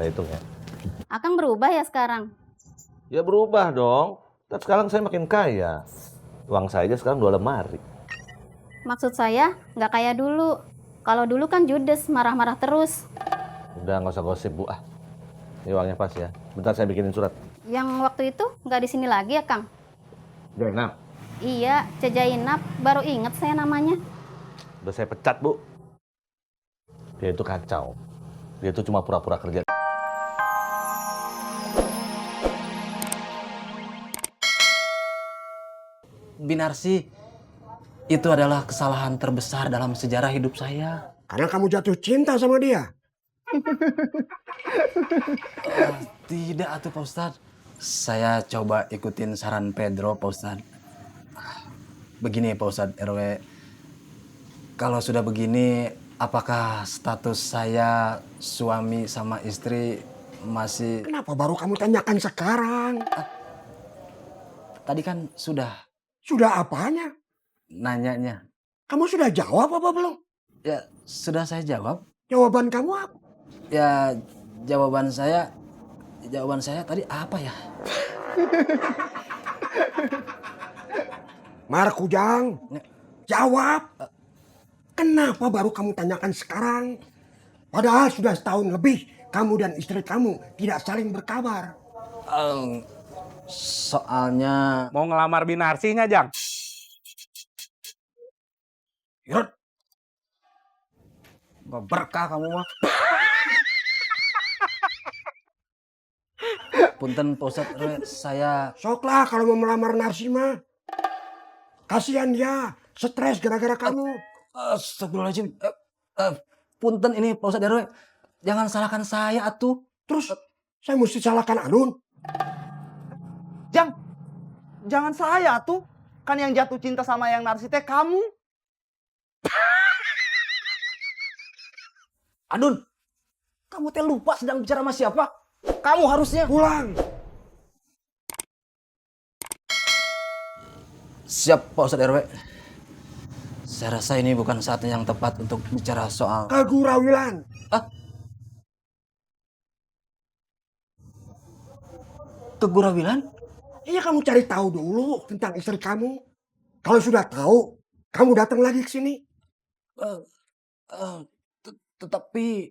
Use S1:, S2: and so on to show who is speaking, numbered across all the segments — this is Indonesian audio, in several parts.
S1: saya hitung ya.
S2: Akang berubah ya sekarang?
S1: Ya berubah dong. Kan sekarang saya makin kaya. Uang saya aja sekarang 2 lemari.
S2: Maksud saya nggak kayak dulu. Kalau dulu kan judes, marah-marah terus.
S1: Udah nggak usah gosip Bu. Ini uangnya pas ya. Bentar saya bikinin surat.
S2: Yang waktu itu nggak di sini lagi ya Kang?
S1: Jainab.
S2: Iya, Cejainap. Baru inget saya namanya.
S1: Udah saya pecat Bu. Dia itu kacau. Dia itu cuma pura-pura kerja.
S3: Binarsi, itu adalah kesalahan terbesar dalam sejarah hidup saya.
S4: Karena kamu jatuh cinta sama dia.
S3: Tidak atuh Pak Ustadz. Saya coba ikutin saran Pedro Pak Ustadz. Begini Pak Ustadz RW. Kalau sudah begini, apakah status saya suami sama istri masih...
S4: Kenapa baru kamu tanyakan sekarang?
S3: Tadi kan sudah
S4: Sudah apanya?
S3: nanyanya.
S4: Kamu sudah jawab apa belum?
S3: Ya, sudah saya jawab.
S4: Jawaban kamu apa?
S3: Ya, jawaban saya tadi apa ya?
S4: Markujang, jawab. Kenapa baru kamu tanyakan sekarang? Padahal sudah setahun lebih kamu dan istri kamu tidak saling berkabar.
S3: Soalnya...
S5: Mau ngelamar Binarsinya, Jang?
S3: Yud. Gak berkah kamu mah. Punten Pak Ustadz RW, saya...
S4: Soklah kalau mau melamar Narsima. Kasihan dia, stres gara-gara kamu.
S3: Astagfirullahaladzim. Punten ini Pak Ustadz RW. Jangan salahkan saya atuh.
S4: Terus saya mesti salahkan Anun?
S5: Jang, jangan saya tuh. Kan yang jatuh cinta sama yang Narsi teh kamu.
S3: Adun, kamu teh lupa sedang bicara sama siapa? Kamu harusnya...
S4: Pulang.
S3: Siap Pak Ustadz RW. Saya rasa ini bukan saatnya yang tepat untuk bicara soal...
S4: Kegurawilan.
S3: Kegurawilan?
S4: Iya kamu cari tahu dulu tentang istri kamu. Kalau sudah tahu, kamu datang lagi ke sini.
S3: Tetapi...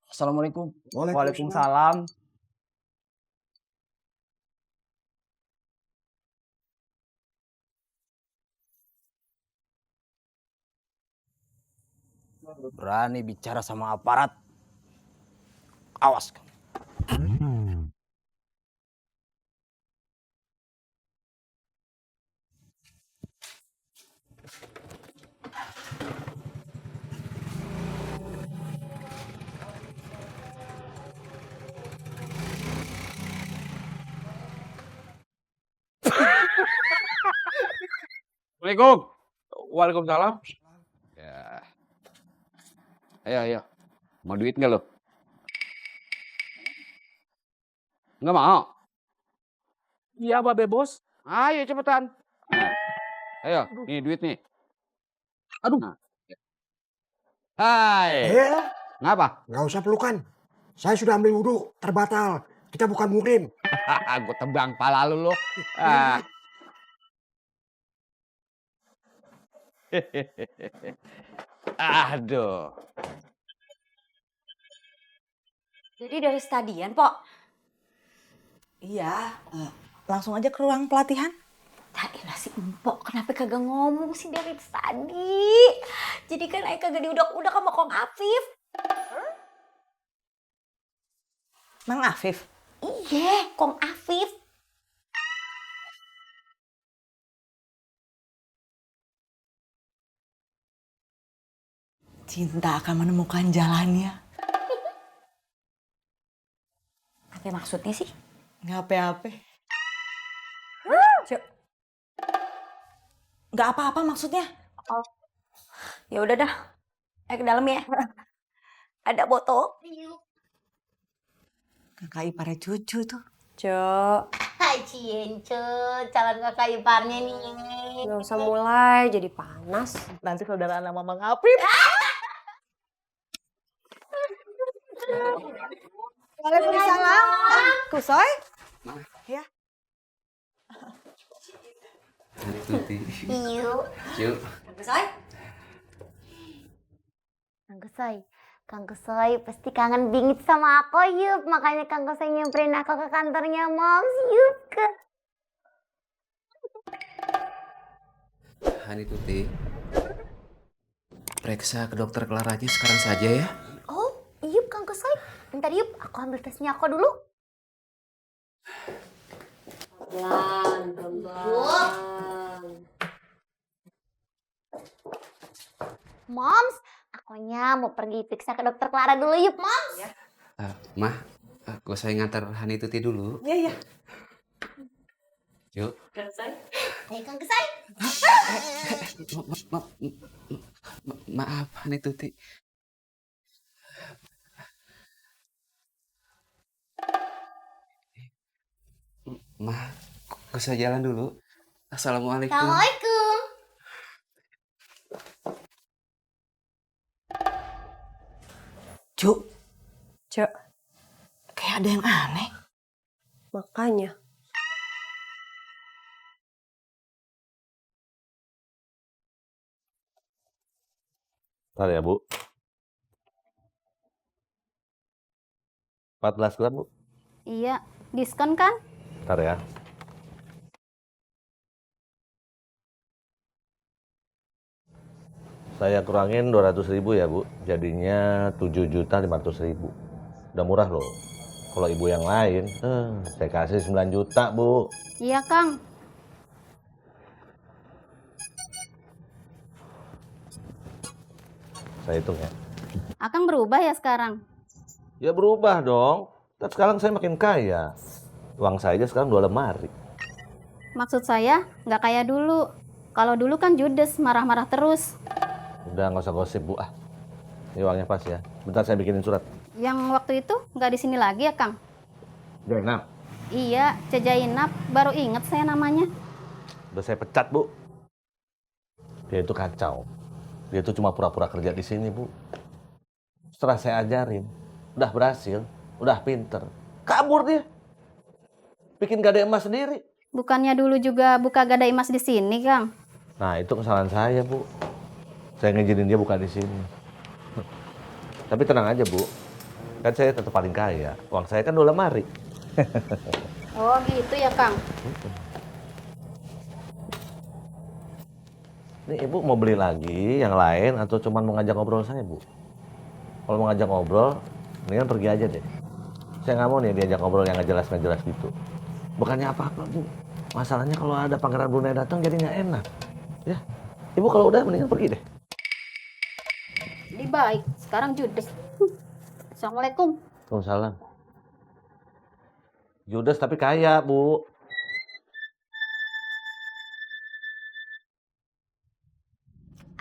S3: Assalamualaikum.
S5: Waalaikumsalam.
S3: Berani bicara sama aparat. Awas kamu.
S5: Assalamualaikum. Waalaikumsalam. Ya. Ayo. Mau duit nggak lo? Nggak mau? Iya, Babe Bos. Ayo cepetan. Ayo, nih duit nih. Aduh. Nah. Hai. Ngapa?
S4: Nggak usah pelukan. Saya sudah ambil wudhu, terbatal. Kita bukan muhrim.
S5: Gue tebang pala lu. Ah. Aduh.
S6: Jadi dari stadion, Pok? Iya, langsung aja ke ruang pelatihan. Tadilah si Empok, kenapa kagak ngomong sih dari tadi? Jadi kan Aika kagak diudak-udak sama Kong Afif. Mang Afif? Iya, Kong Afif. Cinta akan menemukan jalannya. Apa maksudnya sih? Nggak apa-apa. Nggak apa-apa maksudnya. Oh. Ya udah dah. Ayo ke dalam ya. Ada foto. Kakak iparnya cucu tuh.
S7: Cok.
S6: Hai Cienco, calon kakak iparnya nih.
S7: Gak usah mulai, jadi panas.
S5: Nanti saudara nama Mang Apip.
S6: Waalaikumsalam. Kusoy? Ya.
S7: Tuti.
S6: Yuk.
S7: Yuk.
S6: Kusoy?
S8: Kang Kusoy pasti kangen bingit sama aku yuk. Makanya Kang Kusoy nyamperin aku ke kantornya Moms yuk.
S7: Hani Tuti. Periksa ke dokter Clara aja sekarang saja ya.
S8: Oh, yuk Kang Kusoy. Bentar yuk, aku ambil tesnya aku dulu. Moms, akunya mau pergi periksa ke dokter Clara dulu yuk, Moms.
S7: Mah, aku saya ngantar Hani Tuti dulu.
S6: Iya, iya.
S7: Yuk.
S8: Ayo Kang Kusoy.
S7: Maaf Hani Tuti. Mah, aku saya jalan dulu. Assalamualaikum.
S8: Assalamualaikum.
S6: Cuk. Cuk. Kayak ada yang aneh. Makanya.
S1: Ntar ya, Bu. 14 gram, Bu.
S2: Iya, diskon kan?
S1: Ntar ya. Saya kurangin 200.000 ya, Bu. Jadinya 7.500.000. Udah murah loh. Kalau ibu yang lain, saya kasih 9 juta, Bu.
S2: Iya, Kang.
S1: Saya hitung ya.
S2: Akang berubah ya sekarang?
S1: Ya berubah dong. Dan sekarang saya makin kaya. Uang saya aja sekarang 2 lemari.
S2: Maksud saya, nggak kayak dulu. Kalau dulu kan judes, marah-marah terus.
S1: Udah nggak usah gosip, Bu. Ini uangnya pas ya. Bentar saya bikinin surat.
S2: Yang waktu itu nggak di sini lagi ya, Kang?
S1: Jainab.
S2: Iya, Cejainap. Baru inget saya namanya.
S1: Udah saya pecat, Bu. Dia itu kacau. Dia itu cuma pura-pura kerja di sini, Bu. Setelah saya ajarin, udah berhasil, udah pinter. Kabur dia. Bikin gadai emas sendiri.
S2: Bukannya dulu juga buka gadai emas di sini, Kang?
S1: Nah, itu kesalahan saya, Bu. Saya ngizinin dia buka di sini. Tapi tenang aja, Bu. Kan saya tetap paling kaya. Uang saya kan 2 lemari.
S2: Oh, gitu ya, Kang?
S1: Ini Ibu mau beli lagi yang lain atau cuma mau ngajak ngobrol saya, Bu? Kalau mau ngajak ngobrol, mendingan pergi aja deh. Saya nggak mau nih diajak ngobrol yang nggak jelas gitu. Bukannya apa-apa, Bu. Masalahnya kalau ada Pangeran Brunei datang jadi nggak enak. Ya, Ibu kalau udah mendingan pergi deh.
S2: Ini baik. Sekarang judes. Assalamualaikum.
S1: Waalaikumsalam. Judes tapi kaya, Bu.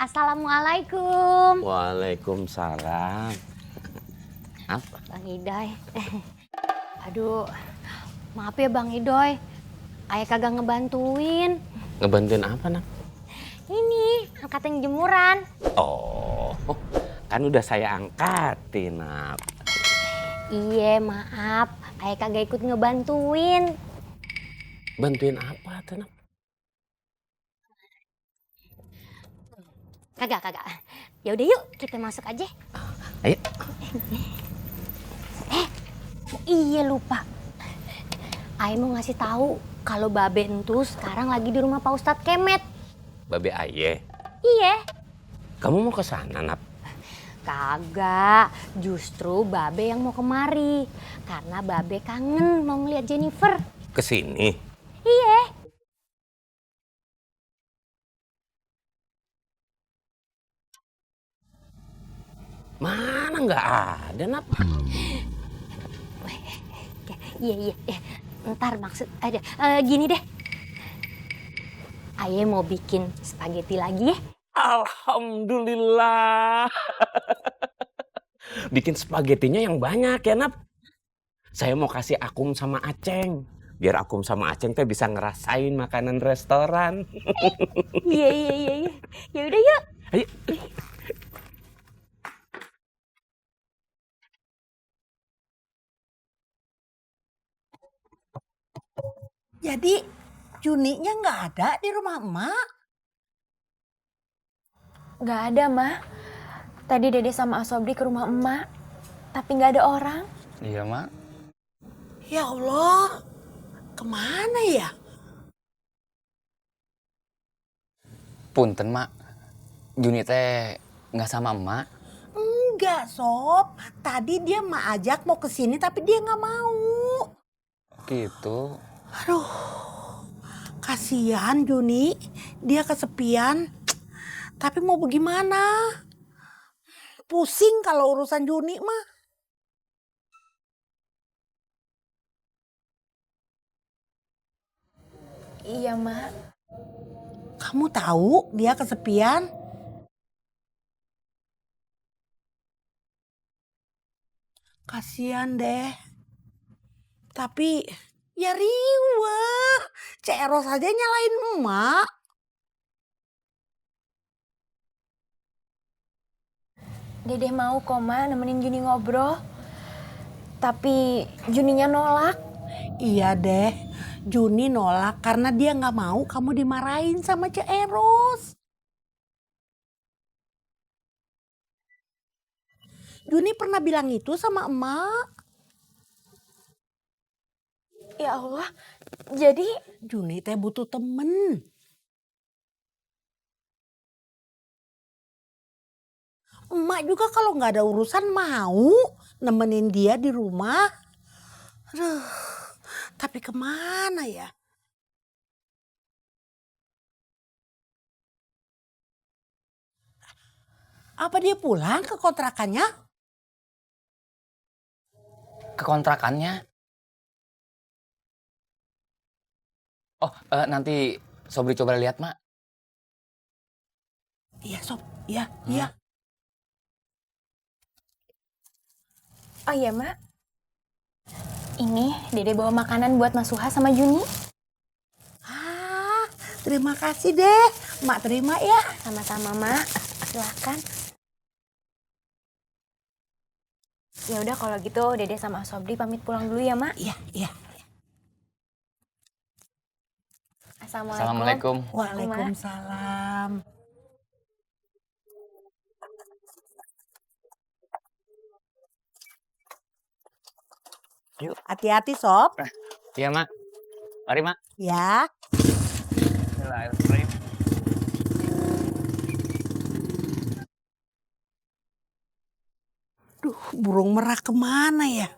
S8: Assalamualaikum.
S7: Waalaikumsalam. Apa?
S8: Bang Idoy. Aduh, maaf ya Bang Idoy. Ayah kagak ngebantuin.
S7: Ngebantuin apa, Nak?
S8: Ini, angkatin jemuran.
S7: Oh, kan udah saya angkatin, Nak.
S8: Iya, maaf. Ayah kagak ikut ngebantuin.
S7: Bantuin apa tuh, Nak?
S8: Kagak. Ya udah yuk, kita masuk aja.
S7: Ayo.
S8: Iya lupa. Ayah mau ngasih tahu kalau Babe entu sekarang lagi di rumah Pak Ustadz Kemet.
S7: Babe Aye.
S8: Iya.
S7: Kamu mau ke sana, Nap?
S8: Kagak, justru Babe yang mau kemari. Karena Babe kangen mau ngeliat Jennifer.
S7: Ke sini.
S8: Iya.
S7: Mana nggak ada, Nap?
S8: Iya. Ntar maksud ada gini deh. Ayah mau bikin spaghetti lagi ya?
S7: Alhamdulillah. Bikin spagettinya yang banyak ya, Nap. Saya mau kasih Akum sama Aceng. Biar Akum sama Aceng teh bisa ngerasain makanan restoran.
S8: Iya. Ya udah yuk.
S7: Ayo.
S9: Jadi Juninya nggak ada di rumah emak?
S10: Nggak ada, Ma. Tadi Dede sama Asobri ke rumah emak, tapi nggak ada orang.
S3: Iya, Mak.
S9: Ya Allah, kemana ya?
S3: Punten, Mak. Juni teh nggak sama emak.
S9: Enggak, Sob. Tadi dia emak ajak mau ke sini tapi dia nggak mau.
S3: Gitu.
S9: Aduh, kasihan Juni. Dia kesepian. Tapi mau bagaimana? Pusing kalau urusan Juni mah.
S10: Iya, Ma.
S9: Kamu tahu dia kesepian? Kasihan deh. Tapi ya riweh. Cek Eros aja nyalain emak.
S10: Dede mau kok, Ma, nemenin Juni ngobrol. Tapi Juninya nolak.
S9: Iya deh, Juni nolak karena dia nggak mau kamu dimarahin sama Cek Eros. Juni pernah bilang itu sama emak.
S10: Ya Allah, jadi
S9: Juni teh butuh temen. Emak juga kalau nggak ada urusan mau nemenin dia di rumah. Aduh, tapi kemana ya? Apa dia pulang ke kontrakannya?
S3: Ke kontrakannya. Oh, nanti Sobri coba lihat, Mak.
S9: Iya, Sob. Iya, iya.
S10: oh iya, Ma. Ini Dede bawa makanan buat Mas Suha sama Juni.
S9: Ah, terima kasih deh. Mak terima ya.
S10: Sama-sama, Ma. Silahkan. Ya udah kalau gitu Dede sama Sobri pamit pulang dulu ya, Mak.
S9: Iya, iya.
S10: Assalamualaikum.
S9: Waalaikumsalam.
S3: Yuk.
S9: Hati-hati, Sob.
S3: Iya, Mak. Mari, Mak.
S9: Ya. Duh, burung merak kemana ya?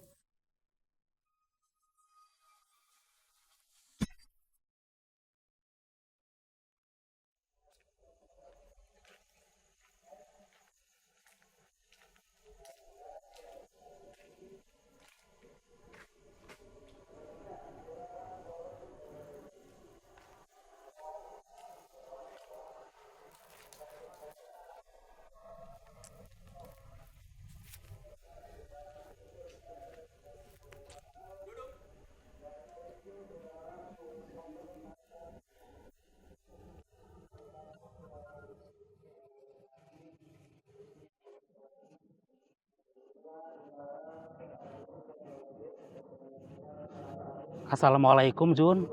S11: Assalamualaikum, Jun.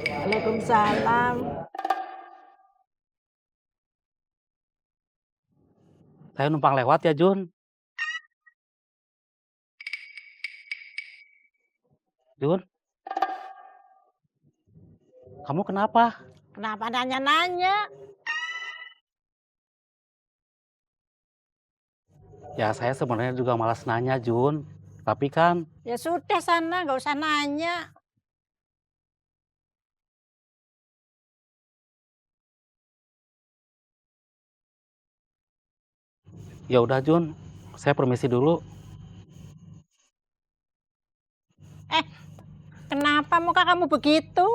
S9: Waalaikumsalam.
S11: Saya numpang lewat ya, Jun. Jun? Kamu kenapa?
S9: Kenapa nanya-nanya?
S11: Ya, saya sebenarnya juga malas nanya, Jun. Tapi kan,
S9: Ya sudah sana, nggak usah nanya.
S11: ya udah, Jun. Saya permisi dulu.
S9: Kenapa muka kamu begitu?